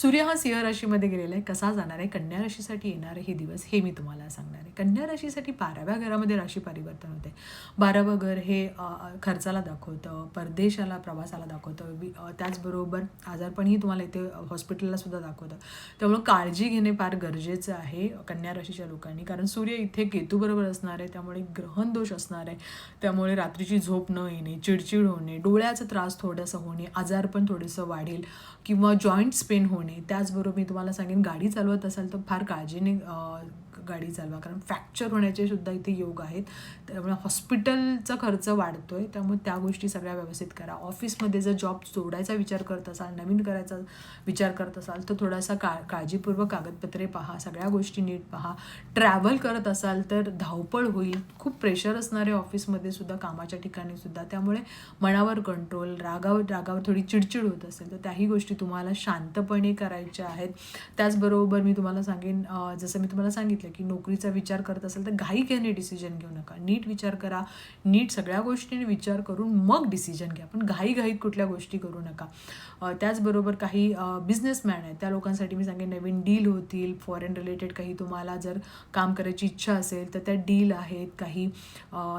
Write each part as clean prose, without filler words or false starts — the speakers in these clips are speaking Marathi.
सूर्य हा सिंह राशीमध्ये गेलेला आहे. कसा जाणार आहे? कन्या राशीसाठी येणारे हे दिवस हे मी तुम्हाला सांगणार आहे. कन्या राशीसाठी 12व्या घरामध्ये राशी परिवर्तन होते. 12वं घर हे खर्चाला दाखवतं, परदेशाला, प्रवासाला दाखवतं. त्याचबरोबर आजारपणही तुम्हाला इथे हॉस्पिटलला सुद्धा दाखवतं. त्यामुळं काळजी घेणे फार गरजेचं आहे कन्या राशीच्या लोकांनी. कारण सूर्य इथे केतूबरोबर असणार आहे, त्यामुळे ग्रहण दोष असणार आहे. त्यामुळे रात्रीची झोप न येणे, चिडचिड होणे, डोळ्याचा त्रास थोडंसं होणे, आजारपण थोडंसं वाढेल किंवा जॉईंट्स पेन होणे. त्याचबरोबर मी तुम्हाला सांगेन, गाडी चालवत असाल तर फार काळजीने गाडी चालवा, कारण फ्रॅक्चर होण्याचे सुद्धा इथे योग आहेत. त्यामुळे हॉस्पिटलचा खर्च वाढतोय, त्यामुळे त्या गोष्टी सगळ्या व्यवस्थित करा. ऑफिसमध्ये जर जॉब सोडायचा विचार करत असाल, नवीन करायचा विचार करत असाल तर थोडासा काळजीपूर्वक कागदपत्रे पहा, सगळ्या गोष्टी नीट पहा. ट्रॅव्हल करत असाल तर धावपळ होईल, खूप प्रेशर असणार आहे ऑफिसमध्ये सुद्धा, कामाच्या ठिकाणी सुद्धा. त्यामुळे मनावर कंट्रोल, रागावर थोडी चिडचिड होत असेल तर त्याही गोष्टी तुम्हाला शांतपणे करायच्या आहेत. त्याचबरोबर मी तुम्हाला सांगेन, जसं मी तुम्हाला सांगितलं की नोकरीचा विचार करत असेल तर घाई घेणे डिसिजन घेऊ नका. नीट विचार करा, नीट सगळ्या गोष्टींनी विचार करून मग डिसिजन घ्या, पण घाईघाईत कुठल्या गोष्टी करू नका. त्याचबरोबर काही बिझनेसमॅन आहेत त्या लोकांसाठी मी सांगेन, नवीन डील होतील. फॉरेन रिलेटेड काही तुम्हाला जर काम करायची इच्छा असेल तर त्या डील आहेत. काही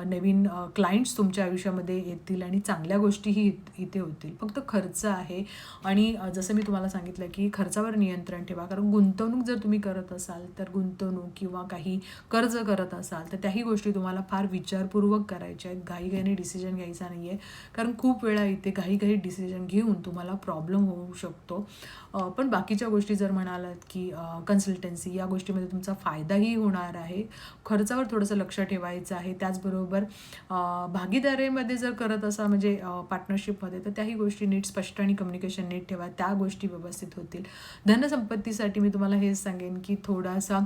नवीन क्लायंट्स तुमच्या आयुष्यामध्ये येतील आणि चांगल्या गोष्टीही इथे होतील. फक्त खर्च आहे आणि जसं मी तुम्हाला सांगितलं की खर्चावर नियंत्रण ठेवा, कारण गुंतवणूक जर तुम्ही करत असाल तर गुंतवणूक किंवा काही कर्ज करत असाल तर त्याही गोष्टी तुम्हाला फार विचारपूर्वक करायच्या आहेत. घाईघाईने डिसिजन घ्यायचा नाही आहे, कारण खूप वेळा इथे घाईघाईत डिसिजन घेऊन तुम्हाला प्रॉब्लेम होऊ शकतो. पण बाकीच्या गोष्टी जर म्हणालात की कन्सल्टन्सी या गोष्टीमध्ये तुमचा फायदाही होणार आहे. खर्चावर थोडंसं लक्ष ठेवायचं आहे. त्याचबरोबर भागीदारीमध्ये जर करत असा म्हणजे पार्टनरशिपमध्ये, तर त्याही गोष्टी नीट स्पष्ट आणि कम्युनिकेशन नीट ठेवा, त्या गोष्टी व्यवस्थित होतील. धनसंपत्तीसाठी मी तुम्हाला हेच सांगेन की थोडासा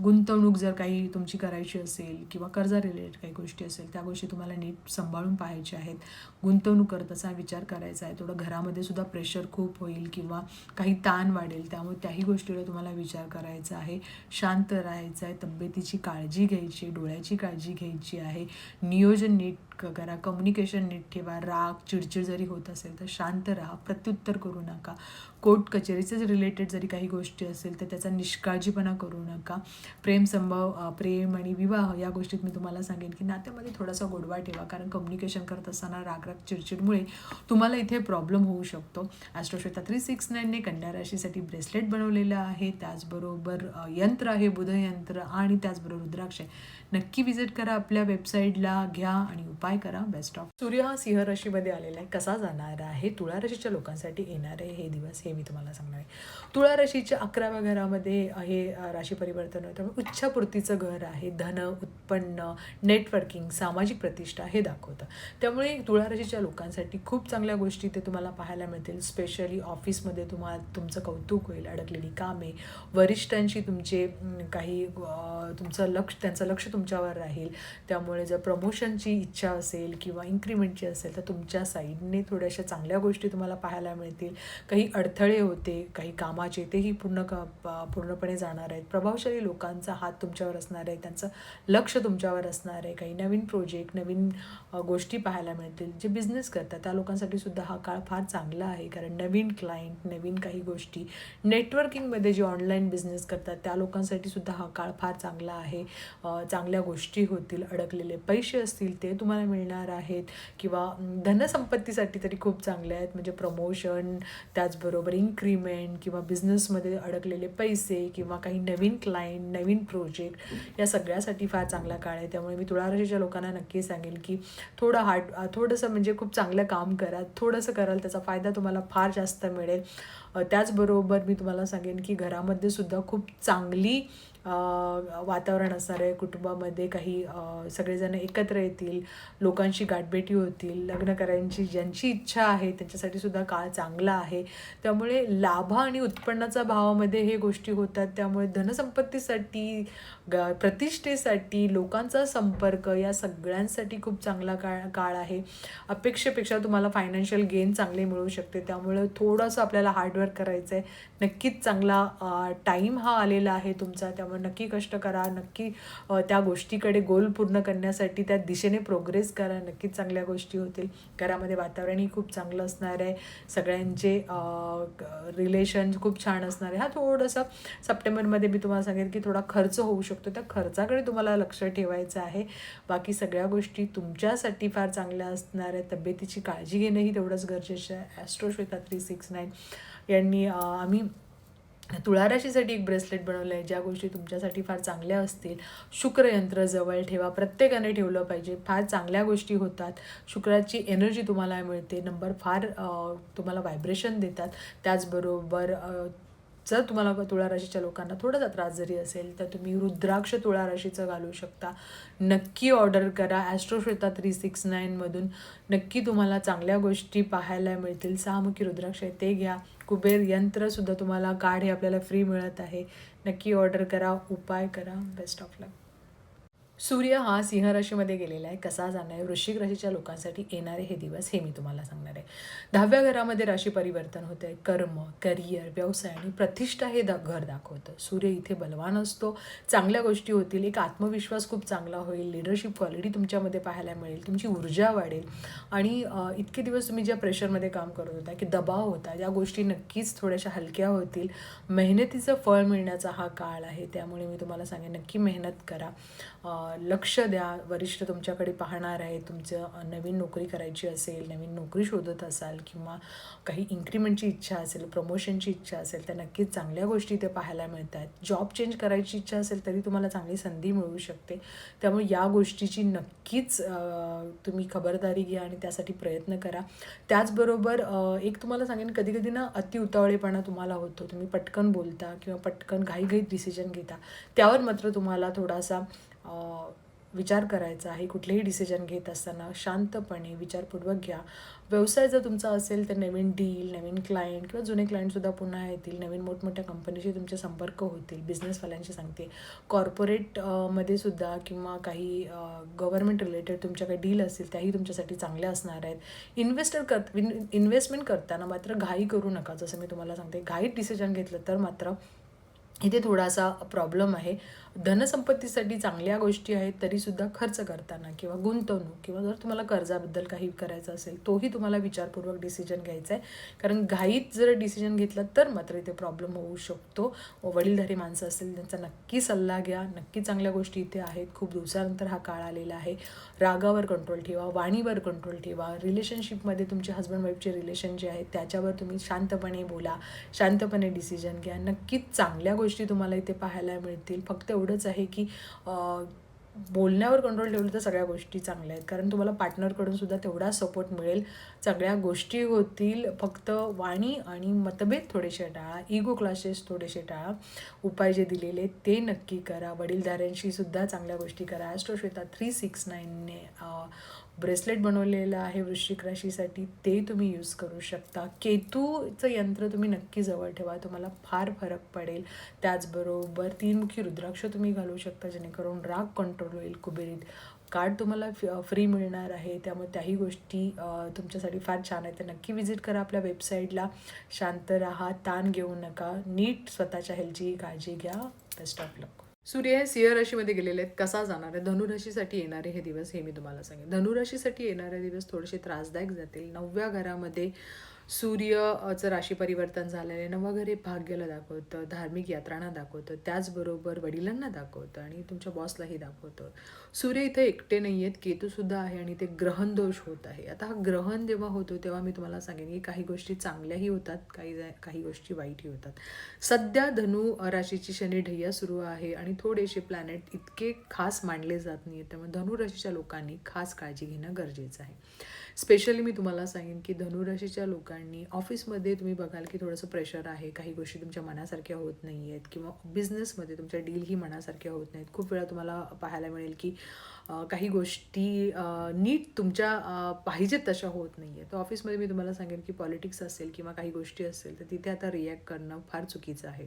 गुंतवणूक जर काही तुमची करायची असेल किंवा कर्जा रिलेटेड काही गोष्टी असेल, त्या गोष्टी तुम्हाला नीट सांभाळून पाहायच्या आहेत. गुंतवणूक करत असा विचार करायचा आहे. थोडं घरामध्ये सुद्धा प्रेशर खूप होईल किंवा काही ताण वाढेल, त्यामुळे त्याही गोष्टीला तुम्हाला विचार करायचा आहे. शांत राहायचं आहे, तब्येतीची काळजी घ्यायची, डोळ्याची काळजी घ्यायची आहे. नियोजन नीट करा, कम्युनिकेशन नीट ठेवा. राग, चिडचिड जरी होत असेल तर शांत राहा, प्रत्युत्तर करू नका. कोर्ट कचेरीचे रिलेटेड जरी काही गोष्टी असेल तर त्याचा निष्काळजीपणा करू नका. प्रेम आणि विवाह या गोष्टीत मी तुम्हाला सांगेन की नात्यामध्ये थोडासा गोडवा ठेवा, कारण कम्युनिकेशन करत असताना राग चिडचिडमुळे तुम्हाला इथे प्रॉब्लेम होऊ शकतो. ॲस्ट्रोश्वेता 369ने कन्या राशीसाठी ब्रेसलेट बनवलेलं आहे. त्याचबरोबर यंत्र आहे, बुध यंत्र, आणि त्याचबरोबर रुद्राक्ष आहे. नक्की विजिट करा, आपल्या वेबसाईटला घ्या आणि उपाय करा. Best of. सूर्य हा सिंह राशीमध्ये आलेला आहे. कसा जाणार आहे? तुळा राशीच्या लोकांसाठी येणारे हे दिवस हे मी तुम्हाला सांगणार आहे. तुळा राशीच्या 11व्या घरामध्ये हे राशी परिवर्तन होतं. इच्छापूर्तीचं घर आहे. धन, उत्पन्न, नेटवर्किंग, सामाजिक प्रतिष्ठा हे दाखवतं. त्यामुळे तुळा राशीच्या लोकांसाठी खूप चांगल्या गोष्टी ते तुम्हाला पाहायला मिळतील. स्पेशली ऑफिसमध्ये तुमचं कौतुक होईल, अडकलेली कामे, वरिष्ठांशी तुमचे काही त्यांचं लक्ष तुमच्यावर राहील. त्यामुळे जर प्रमोशनची इच्छा असेल किंवा इन्क्रीमेंटची असेल तर तुमच्या साईडने थोड्याशा चांगल्या गोष्टी तुम्हाला पाहायला मिळतील. काही अडथळे होते काही कामाचे, तेही पूर्णपणे जाणार आहेत. प्रभावशाली लोकांचा हात तुमच्यावर असणार आहे, त्यांचं लक्ष तुमच्यावर असणार आहे. काही नवीन प्रोजेक्ट, नवीन गोष्टी पाहायला मिळतील. जे बिझनेस करतात त्या लोकांसाठी सुद्धा हा काळ फार चांगला आहे, कारण नवीन क्लायंट, नवीन काही गोष्टी, नेटवर्किंगमध्ये जे ऑनलाईन बिझनेस करतात त्या लोकांसाठी सुद्धा हा काळ फार चांगला आहे. चांगल्या गोष्टी होतील. अडकलेले पैसे असतील ते तुम्हाला मिळणार आहेत, किंवा धनसंपत्तीसाठी तरी खूप चांगले आहेत, म्हणजे प्रमोशन, त्याचबरोबर इन्क्रीमेंट किंवा बिझनेसमध्ये अडकलेले पैसे किंवा काही नवीन क्लायंट, नवीन प्रोजेक्ट, या सगळ्यासाठी फार चांगला काळ आहे. त्यामुळे मी तुळा राशीच्या लोकांना नक्की सांगेल की थोडंसं म्हणजे खूप चांगलं काम करा. थोडंसं कराल त्याचा फायदा तुम्हाला फार जास्त मिळेल. त्याचबरोबर मी तुम्हाला सांगेन की घरामध्ये सुद्धा खूप चांगली वातावरण असणार आहे. कुटुंबामध्ये काही सगळेजण एकत्र येतील, लोकांशी गाठभेटी होतील, लग्न करायची ज्यांची इच्छा आहे त्यांच्यासाठी सुद्धा काळ चांगला आहे. त्यामुळे लाभ आणि उत्पन्नाचा भावामध्ये हे गोष्टी होतात. त्यामुळे धनसंपत्तीसाठी, प्रतिष्ठेसाठी, लोकांचा संपर्क, या सगळ्यांसाठी खूप चांगला काळ आहे. अपेक्षेपेक्षा तुम्हाला फायनान्शियल गेन चांगले मिळू शकते. त्यामुळे थोडंसं आपल्याला हार्डवर्क करायचं आहे. नक्कीच चांगला टाईम हा आलेला आहे तुमचा. त्यामुळे त्यामुळे नक्की कष्ट करा, नक्की त्या गोष्टीकडे गोल पूर्ण करण्यासाठी त्या दिशेने प्रोग्रेस करा, नक्कीच चांगल्या गोष्टी होतील. घरामध्ये वातावरणही खूप चांगलं असणार आहे, सगळ्यांचे रिलेशन खूप छान असणार आहे. हा थोडंसं सप्टेंबरमध्ये मी तुम्हाला सांगेन की थोडा खर्च होऊ शकतो, त्या खर्चाकडे तुम्हाला लक्ष ठेवायचं आहे. बाकी सगळ्या गोष्टी तुमच्यासाठी फार चांगल्या असणार आहेत. तब्येतीची काळजी घेणंही तेवढंच गरजेचं आहे. ॲस्ट्रो श्वेता 369 यांनी आम्ही तुळा राशीसाठी एक ब्रेसलेट बनवलं आहे, ज्या गोष्टी तुमच्यासाठी फार चांगल्या असतील. शुक्रयंत्र जवळ ठेवा, प्रत्येकाने ठेवलं पाहिजे. फार चांगल्या गोष्टी होतात, शुक्राची एनर्जी तुम्हाला मिळते, नंबर फार तुम्हाला व्हायब्रेशन देतात. त्याचबरोबर जर तुम्हाला तुळा राशीच्या लोकांना थोडासा त्रास जरी असेल तर तुम्ही रुद्राक्ष तुळा राशीचं घालू शकता. नक्की ऑर्डर करा ॲस्ट्रो श्वेता 369मधून. नक्की तुम्हाला चांगल्या गोष्टी पाहायला मिळतील. 6मुखी रुद्राक्ष आहे ते घ्या. कुबेर यंत्रसुद्धा तुम्हाला कार्ड हे आपल्याला फ्री मिळत आहे. नक्की ऑर्डर करा, उपाय करा. बेस्ट ऑफ लक. सूर्य हा सिंह राशीमध्ये गेलेला आहे. कसा जाणार आहे वृश्चिक राशीच्या लोकांसाठी येणारे हे दिवस हे मी तुम्हाला सांगणार आहे. 10व्या घरामध्ये राशी परिवर्तन होतं आहे. कर्म, करिअर, व्यवसाय आणि प्रतिष्ठा हे घर दाखवतं. सूर्य इथे बलवान असतो, चांगल्या गोष्टी होतील, एक आत्मविश्वास खूप चांगला होईल, लिडरशिप क्वालिटी तुमच्यामध्ये पाहायला मिळेल, तुमची ऊर्जा वाढेल आणि इतके दिवस तुम्ही ज्या प्रेशरमध्ये काम करत होता की दबाव होता, या गोष्टी नक्कीच थोड्याशा हलक्या होतील. मेहनतीचं फळ मिळण्याचा हा काळ आहे, त्यामुळे मी तुम्हाला सांगेन नक्की मेहनत करा, लक्ष द्या. वरिष्ठ तुमच्याकडे पाहणार आहे. तुमचं नवीन नोकरी करायची असेल, नवीन नोकरी शोधत असाल किंवा काही इन्क्रीमेंटची इच्छा असेल, प्रमोशनची इच्छा असेल तर नक्कीच चांगल्या गोष्टी ते पाहायला मिळत आहेत. जॉब चेंज करायची इच्छा असेल तरी तुम्हाला चांगली संधी मिळू शकते. त्यामुळे या गोष्टीची नक्कीच तुम्ही खबरदारी घ्या आणि त्यासाठी प्रयत्न करा. त्याचबरोबर एक तुम्हाला सांगेन, कधी कधी ना अतिउतावळेपणा तुम्हाला होतो, तुम्ही पटकन बोलता किंवा पटकन घाईघाईत डिसिजन घेता. त्यावर मात्र तुम्हाला थोडासा विचार करायचा आहे. कुठलेही डिसिजन घेत असताना शांतपणे विचारपूर्वक घ्या. व्यवसाय जर तुमचा असेल तर नवीन डील, नवीन क्लायंट किंवा जुने क्लायंटसुद्धा पुन्हा येतील. नवीन मोठमोठ्या कंपनीशी तुमचे संपर्क होतील. बिझनेसवाल्यांशी सांगते, कॉर्पोरेटमध्ये सुद्धा किंवा काही गव्हर्नमेंट रिलेटेड तुमच्या काही डील असतील त्याही तुमच्यासाठी चांगल्या असणार आहेत. इन्व्हेस्टमेंट करताना मात्र घाई करू नका. जसं मी तुम्हाला सांगते, घाईत डिसिजन घेतलं तर मात्र इथे थोडासा प्रॉब्लेम आहे. धनसंपत्तीसाठी चांगल्या गोष्टी आहेत, तरीसुद्धा खर्च करताना किंवा गुंतवणूक किंवा जर तुम्हाला कर्जाबद्दल काही करायचं असेल तोही तुम्हाला विचारपूर्वक डिसिजन घ्यायचा आहे. कारण घाईत जर डिसिजन घेतला तर मात्र इथे प्रॉब्लेम होऊ शकतो. वडीलधारी माणसं असतील त्यांचा नक्की सल्ला घ्या. नक्की चांगल्या गोष्टी इथे आहेत. खूप दिवसानंतर हा काळ आलेला आहे. रागावर कंट्रोल ठेवा, वाणीवर कंट्रोल ठेवा. रिलेशनशिपमध्ये तुमचे हजबंड वाईफचे रिलेशन जे आहेत त्याच्यावर तुम्ही शांतपणे बोला, शांतपणे डिसिजन घ्या. नक्कीच चांगल्या गोष्टी तुम्हाला इथे पाहायला मिळतील. फक्त एवढंच आहे की बोलण्यावर कंट्रोल ठेवलं तर सगळ्या गोष्टी चांगल्या आहेत, कारण तुम्हाला पार्टनरकडून सुद्धा तेवढा सपोर्ट मिळेल. सगळ्या गोष्टी होतील. फक्त वाणी आणि मतभेद थोडेसे टाळा, इगो क्लासेस थोडेसे टाळा. उपाय जे दिलेले ते नक्की करा. वडीलधाऱ्यांशी सुद्धा चांगल्या गोष्टी करा. ॲस्ट्रो श्वेता 369ने ब्रेसलेट बनवलेलं आहे वृश्चिक राशीसाठी, ते तुम्ही यूज करू शकता. केतूचं यंत्र तुम्ही नक्की जवळ ठेवा, तुम्हाला फार फरक पडेल. त्याचबरोबर 3मुखी रुद्राक्ष तुम्ही घालू शकता, जेणेकरून राग कंट्रोल होईल. कुबेरीत कार्ड तुम्हाला फ्री मिळणार आहे, त्यामुळे त्याही गोष्टी तुमच्यासाठी फार छान आहेत. तर नक्की विजिट करा आपल्या वेबसाईटला. शांत राहा, ताण घेऊ नका, नीट स्वतःच्या हेल्थची काळजी घ्या. बेस्ट ऑफ लक. सूर्य हे सिंह राशीमध्ये गेलेले आहेत. कसा जाणार आहे धनुराशीसाठी येणारे हे दिवस हे मी तुम्हाला सांगेन. धनुराशीसाठी येणारे दिवस थोडेसे त्रासदायक जातील. 9व्या घरामध्ये सूर्यचं राशी परिवर्तन झालेलं आहे. 9वं घर हे भाग्याला दाखवतं, धार्मिक यात्रांना दाखवतं, त्याचबरोबर वडिलांना दाखवतं आणि तुमच्या बॉसलाही दाखवतं. सूर्य इथे एकटे नाही आहेत, केतूसुद्धा आहे आणि ते ग्रहण दोष होत आहे. आता हा ग्रहण जेव्हा होतो तेव्हा मी तुम्हाला सांगेन की काही गोष्टी चांगल्याही होतात, काही गोष्टी वाईटही होतात. सध्या धनु राशीची शनी ढैया सुरू आहे आणि थोडेसे प्लॅनेट इतके खास मानले जात नाही, त्यामुळे धनुराशीच्या लोकांनी खास काळजी घेणं गरजेचं आहे. स्पेशली मी तुम्हाला सांगेन की धनुराशीच्या लोकांनी ऑफिसमध्ये तुम्ही बघाल की थोडंसं प्रेशर आहे, काही गोष्टी तुमच्या मनासारख्या होत नाही आहेत किंवा बिझनेसमध्ये तुमच्या डीलही मनासारख्या होत नाहीत. खूप वेळा तुम्हाला पाहायला मिळेल की काही गोष्टी नीट तुमच्या पाहिजेत तशा होत नाही आहेत. तर ऑफिसमध्ये मी तुम्हाला सांगेन की पॉलिटिक्स असेल किंवा काही गोष्टी असेल तर तिथे आता रिॲक्ट करणं फार चुकीचं आहे.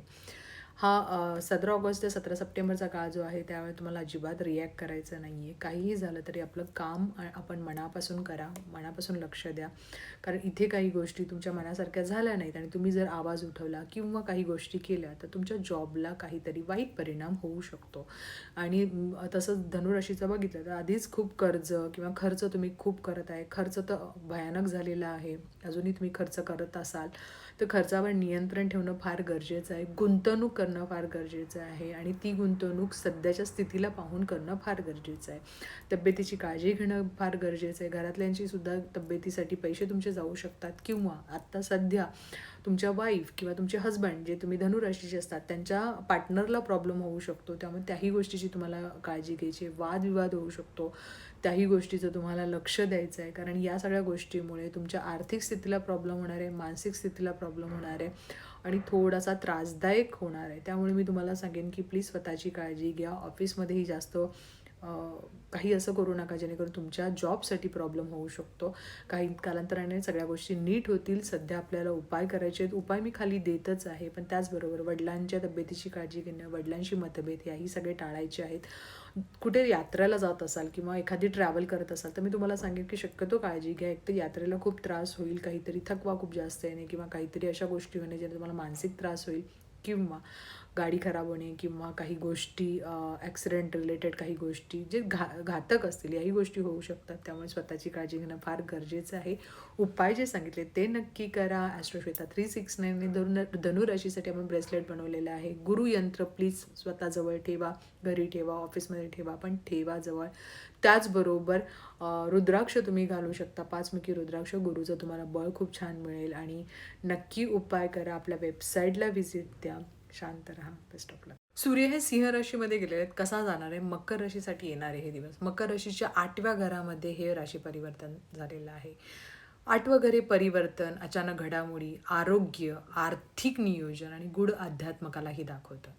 हा 17 ऑगस्ट ते 17 सप्टेंबरचा काळ जो आहे त्यावेळी तुम्हाला अजिबात रिॲक्ट करायचं नाही आहे. काहीही झालं तरी आपलं काम आपण मनापासून करा, मनापासून लक्ष द्या. कारण इथे काही गोष्टी तुमच्या मनासारख्या झाल्या नाहीत आणि तुम्ही जर आवाज उठवला किंवा काही गोष्टी केल्या तर तुमच्या जॉबला काहीतरी वाईट परिणाम होऊ शकतो. आणि तसंच धनुराशीचं बघितलं तर आधीच खूप कर्ज किंवा खर्च तुम्ही खूप करत आहे. खर्च तर भयानक झालेला आहे. अजूनही तुम्ही खर्च करत असाल तर खर्चावर नियंत्रण ठेवणं फार गरजेचं आहे. गुंतवणूक करणं फार गरजेचं आहे आणि ती गुंतवणूक सध्याच्या स्थितीला पाहून करणं फार गरजेचं आहे. तब्येतीची काळजी घेणं फार गरजेचं आहे. घरातल्यांची सुद्धा तब्येतीसाठी पैसे तुमचे जाऊ शकतात किंवा आत्ता सध्या तुमच्या वाईफ किंवा तुमचे हजबंड जे तुम्ही धनुराशीचे असतात त्यांच्या पार्टनरला प्रॉब्लेम होऊ शकतो. त्यामुळे त्याही गोष्टीची तुम्हाला काळजी घ्यायची. वादविवाद होऊ शकतो. त्याही गोष्टीचं तुम्हाला लक्ष द्यायचं आहे. कारण या सगळ्या गोष्टीमुळे तुमच्या आर्थिक स्थितीला प्रॉब्लेम होणार आहे, मानसिक स्थितीला प्रॉब्लेम होणार आहे आणि थोडासा त्रासदायक होणार आहे. त्यामुळे मी तुम्हाला सांगेन की प्लीज स्वतःची काळजी घ्या. ऑफिसमध्येही जास्त काही असं करू नका जेणेकरून तुमच्या जॉबसाठी प्रॉब्लेम होऊ शकतो. काही कालांतराने सगळ्या गोष्टी नीट होतील. सध्या आपल्याला उपाय करायचे आहेत. उपाय मी खाली देतच आहे, पण त्याचबरोबर वडिलांच्या तब्येतीची काळजी घेणं, वडिलांशी मतभेद याही सगळे टाळायचे आहेत. कुठे यात्रेला जात असाल किंवा एखादी ट्रॅव्हल करत असाल तर मी तुम्हाला सांगेन की शक्यतो काळजी घ्या. एक तर यात्रेला खूप त्रास होईल, काहीतरी थकवा खूप जास्त येणे किंवा काहीतरी अशा गोष्टी होणे ज्याने तुम्हाला मानसिक त्रास होईल किंवा गाडी खराब होणे किंवा काही गोष्टी ॲक्सिडेंट रिलेटेड काही गोष्टी जे घातक असतील याही गोष्टी होऊ शकतात. त्यामुळे स्वतःची काळजी घेणं फार गरजेचं आहे. उपाय जे सांगितले ते नक्की करा. ॲस्ट्रोश्वेता 369ने धनुराशीसाठी आपण ब्रेसलेट बनवलेलं आहे. गुरुयंत्र प्लीज स्वतःजवळ ठेवा, घरी ठेवा, ऑफिसमध्ये ठेवा, पण ठेवा जवळ. त्याचबरोबर रुद्राक्ष तुम्ही घालू शकता. 5मुखी रुद्राक्ष. गुरुचं तुम्हाला बळ खूप छान मिळेल आणि नक्की उपाय करा. आपल्या वेबसाईटला व्हिजिट द्या. शांत राहा. बेस्ट ऑफ लक. सूर्य हे सिंह राशीमध्ये गेलेले आहेत. कसा जाणार आहे? मकर राशीसाठी येणारे हे दिवस. मकर राशीच्या 8व्या घरामध्ये हे राशी परिवर्तन झालेलं आहे. 8वं घर हे परिवर्तन, अचानक घडामोडी, आरोग्य, आर्थिक नियोजन आणि गूढ अध्यात्मकालाही दाखवतं.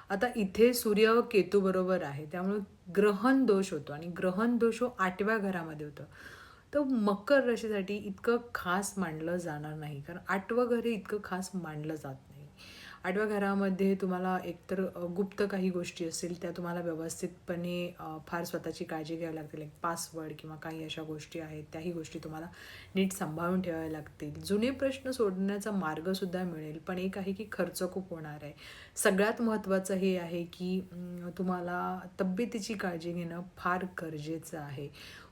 आता इथे सूर्य केतू बरोबर आहे, त्यामुळे ग्रहण दोष होतो आणि ग्रहण दोष 8व्या घरामध्ये होतं. तर मकर राशीसाठी इतकं खास मानलं जाणार नाही, कारण 8वं घर हे इतकं खास मानलं जात नाही. 8व्या घरामध्ये तुम्हाला एकतर गुप्त काही गोष्टी असतील त्या तुम्हाला व्यवस्थितपणे फार स्वतःची काळजी घ्यावी लागतील. एक पासवर्ड किंवा काही अशा गोष्टी आहेत त्याही गोष्टी तुम्हाला नीट सांभाळून ठेवाव्या लागतील. जुने प्रश्न सोडण्याचा मार्गसुद्धा मिळेल, पण एक आहे की खर्च खूप होणार आहे. सगळ्यात महत्त्वाचं हे आहे की तुम्हाला तब्येतीची काळजी घेणं फार गरजेचं आहे.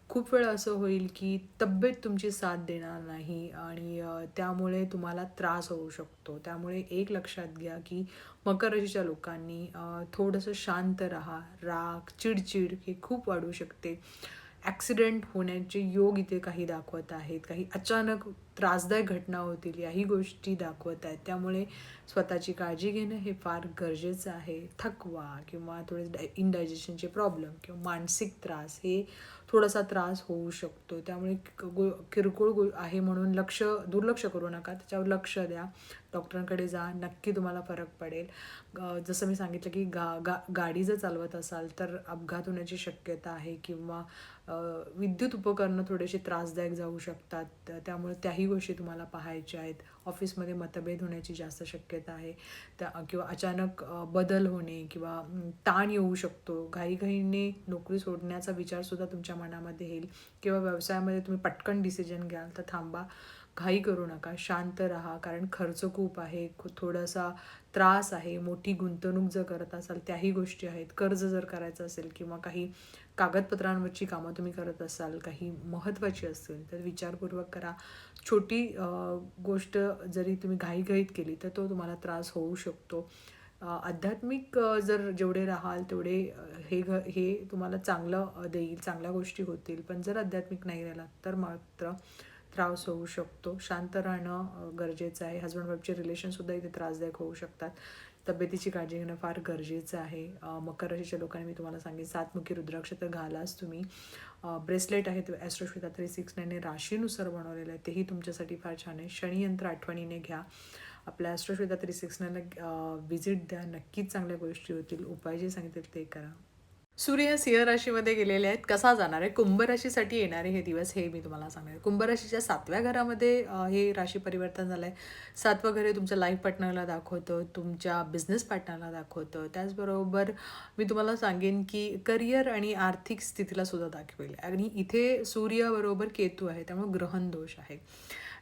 खूप वेळा असं होईल की तब्येत तुमची साथ देणार नाही आणि त्यामुळे तुम्हाला त्रास होऊ शकतो. त्यामुळे एक लक्षात घ्या की मकर राशीच्या लोकांनी थोडंसं शांत राहा. राग, चिडचिड हे खूप वाढू शकते. ॲक्सिडेंट होण्याचे योग इथे काही दाखवत आहेत. काही अचानक त्रासदायक घटना होतील याही गोष्टी दाखवत आहेत. त्यामुळे स्वतःची काळजी घेणं हे फार गरजेचं आहे. थकवा किंवा थोडे इनडायजेशनचे प्रॉब्लेम किंवा मानसिक त्रास हे थोडासा त्रास होऊ शकतो. त्यामुळे किरकोळ आहे म्हणून दुर्लक्ष करू नका. त्याच्यावर लक्ष द्या. डॉक्टरांकडे जा. नक्की तुम्हाला फरक पडेल. जसं मी सांगितलं की गाडी जर चालवत असाल तर अपघात होण्याची शक्यता आहे किंवा विद्युत उपकरणं थोडेसे त्रासदायक जाऊ शकतात. त्यामुळे त्याही गोष्टी तुम्हाला पाहायच्या आहेत. ऑफिसमध्ये मतभेद होण्याची जास्त शक्यता आहे. किंवा अचानक बदल होणे किंवा ताण येऊ शकतो. घाईघाईने नोकरी सोडण्याचा विचारसुद्धा तुमच्या मनामध्ये येईल किंवा व्यवसायामध्ये तुम्ही पटकन डिसिजन घ्याल तर थांबा. घाई करू नका. शांत राहा. कारण खर्च खूप आहे. थोडासा त्रास आहे. मोठी गुंतवणूक जर करत असाल त्याही गोष्टी आहेत. कर्ज जर करायचं असेल किंवा काही कागदपत्रांवरची कामं तुम्ही करत असाल, काही महत्त्वाची असेल तर विचारपूर्वक करा. छोटी गोष्ट जरी तुम्ही घाईघाईत केली तर तो तुम्हाला त्रास होऊ शकतो. आध्यात्मिक जर जेवढे राहाल तेवढे हे तुम्हाला चांगलं देईल, चांगल्या गोष्टी होतील. पण जर आध्यात्मिक नाही राहिलात तर मात्र त्रास होऊ शकतो. शांत राहणं गरजेचं आहे. हजबंड वाईफचे रिलेशनसुद्धा इथे त्रासदायक होऊ शकतात. तब्येतीची काळजी घेणं फार गरजेचं आहे. मकर राशीच्या लोकांनी मी तुम्हाला सांगेन 7मुखी रुद्राक्ष तर घालाच तुम्ही. ब्रेसलेट आहे ते ॲस्ट्रोश्वेता 369ने राशीनुसार बनवलेलं आहे. तेही तुमच्यासाठी फार छान आहे. शनियंत्र आठवणीने घ्या. आपल्या ॲस्ट्रोश्वेता 369ला व्हिजिट द्या. नक्कीच चांगल्या गोष्टी होतील. उपाय जे सांगितले ते करा. सूर्य सिंह राशीमध्ये गेलेले आहेत. कसा जाणार आहे? कुंभ राशीसाठी येणारे हे दिवस हे मी तुम्हाला सांगणार आहे. कुंभ राशीच्या 7व्या घरामध्ये हे राशी परिवर्तन झालं आहे. 7वं घर हे तुमच्या लाईफ पार्टनरला दाखवतं, तुमच्या बिझनेस पार्टनरला दाखवतं. त्याचबरोबर मी तुम्हाला सांगेन की करिअर आणि आर्थिक स्थितीला सुद्धा दाखवेल आणि इथे सूर्याबरोबर केतू आहे, त्यामुळे ग्रहण दोष आहे.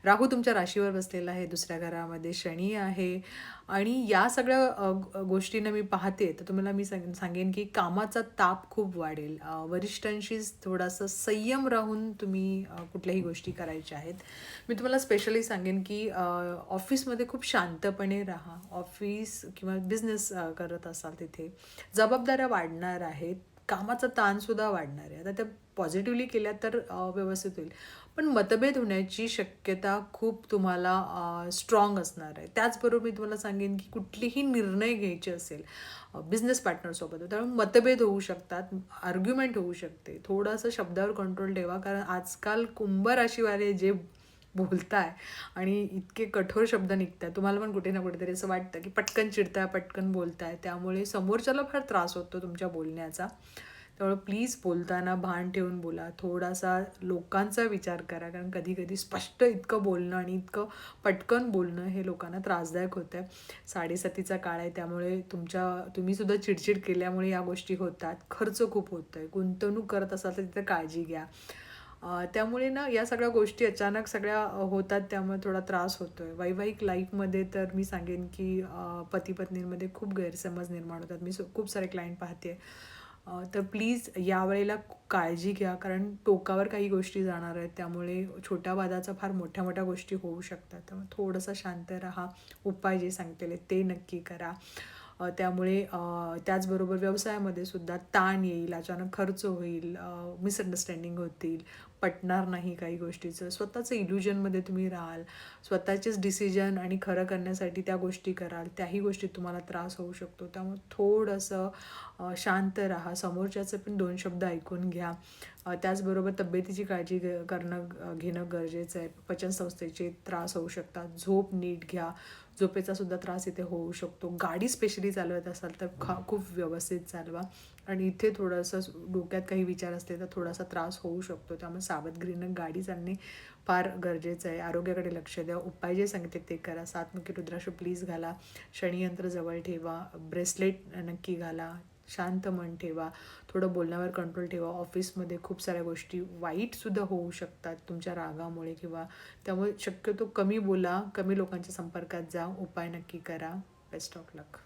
राहू तुमच्या राशीवर बसलेला आहे, 2ऱ्या घरामध्ये शनी आहे आणि या सगळ्या गोष्टींना मी पाहते तर तुम्हाला मी सांगेन की कामाचा ताप खूप वाढेल. वरिष्ठांशी थोडासा संयम राहून तुम्ही कुठल्याही गोष्टी करायच्या आहेत. मी तुम्हाला स्पेशली सांगेन की ऑफिसमध्ये खूप शांतपणे राहा. ऑफिस किंवा बिझनेस करत असाल तिथे जबाबदाऱ्या वाढणार आहेत, कामाचा ताणसुद्धा वाढणार आहे. आता त्या पॉझिटिव्हली केल्या तर व्यवस्थित होईल. पण मतभेद होण्याची शक्यता खूप तुम्हाला स्ट्रॉंग असणार आहे. त्याचबरोबर मी तुम्हाला सांगेन की कुठलीही निर्णय घ्यायचे असेल बिझनेस पार्टनरसोबत त्यामुळे मतभेद होऊ शकतात, आर्ग्युमेंट होऊ शकते. थोडंसं शब्दावर कंट्रोल ठेवा, कारण आजकाल कुंभ राशीवाले जे बोलताय आणि इतके कठोर शब्द निघतात, तुम्हाला पण कुठे ना कुठेतरी असं वाटतं की पटकन चिडताय, पटकन बोलताय, त्यामुळे समोरच्याला फार त्रास होतो तुमच्या बोलण्याचा. त्यामुळे प्लीज बोलताना भान ठेवून बोला. थोडासा लोकांचा विचार करा, कारण कधी कधी स्पष्ट इतकं बोलणं आणि इतकं पटकन बोलणं हे लोकांना त्रासदायक होतं आहे. 7:30चा काळ आहे, त्यामुळे तुम्ही सुद्धा चिडचिड केल्यामुळे या गोष्टी होतात. खर्च खूप होतो आहे. गुंतवणूक करत असाल तर तिथे काळजी घ्या. त्यामुळे ना या सगळ्या गोष्टी अचानक सगळ्या होतात, त्यामुळे थोडा त्रास होतो आहे. वैवाहिक लाईफमध्ये तर मी सांगेन की पती पत्नींमध्ये खूप गैरसमज निर्माण होतात. मी खूप सारे क्लायंट पाहते. तर प्लीज यावेळेला काळजी घ्या, कारण टोकावर काही गोष्टी जाणार आहेत, त्यामुळे छोट्या वादाचा फार मोठ्या मोठ्या गोष्टी होऊ शकतात. त्यामुळे थोडंसं शांत राहा. उपाय जे सांगतेले ते नक्की करा. त्यामुळे त्याचबरोबर व्यवसायामध्ये सुद्धा ताण येईल, अचानक खर्च होईल, मिसअंडरस्टँडिंग होतील, पटणार नाही काही गोष्टीचं. स्वतःचं इल्युजनमध्ये तुम्ही राहाल, स्वतःचेच डिसिजन आणि खरं करण्यासाठी त्या गोष्टी कराल, त्याही गोष्टीत तुम्हाला त्रास होऊ शकतो. त्यामुळे थोडंसं शांत राहा. समोरच्याचं पण 2 शब्द ऐकून घ्या. त्याचबरोबर तब्येतीची काळजी घेणं गरजेचं आहे. पचनसंस्थेचे त्रास होऊ शकतात. झोप नीट घ्या. झोपेचा सुद्धा त्रास इथे होऊ शकतो. गाडी स्पेशली चालवत असाल तर खूप व्यवस्थित चालवा आणि इथे थोडंसं डोक्यात काही विचार असले तर थोडासा त्रास होऊ शकतो. त्यामुळे सावधगिरीनं गाडी चालणे फार गरजेचं आहे. आरोग्याकडे लक्ष द्या. उपाय जे सांगते ते करा. 7मुखी रुद्राक्ष प्लीज घाला. शनियंत्र जवळ ठेवा. ब्रेसलेट नक्की घाला. शांत मन ठेवा. थोडं बोलण्यावर कंट्रोल ठेवा. ऑफिसमध्ये खूप साऱ्या गोष्टी वाईटसुद्धा होऊ शकतात तुमच्या रागामुळे किंवा त्यामुळे शक्यतो कमी बोला, कमी लोकांच्या संपर्कात जा. उपाय नक्की करा. Best of luck.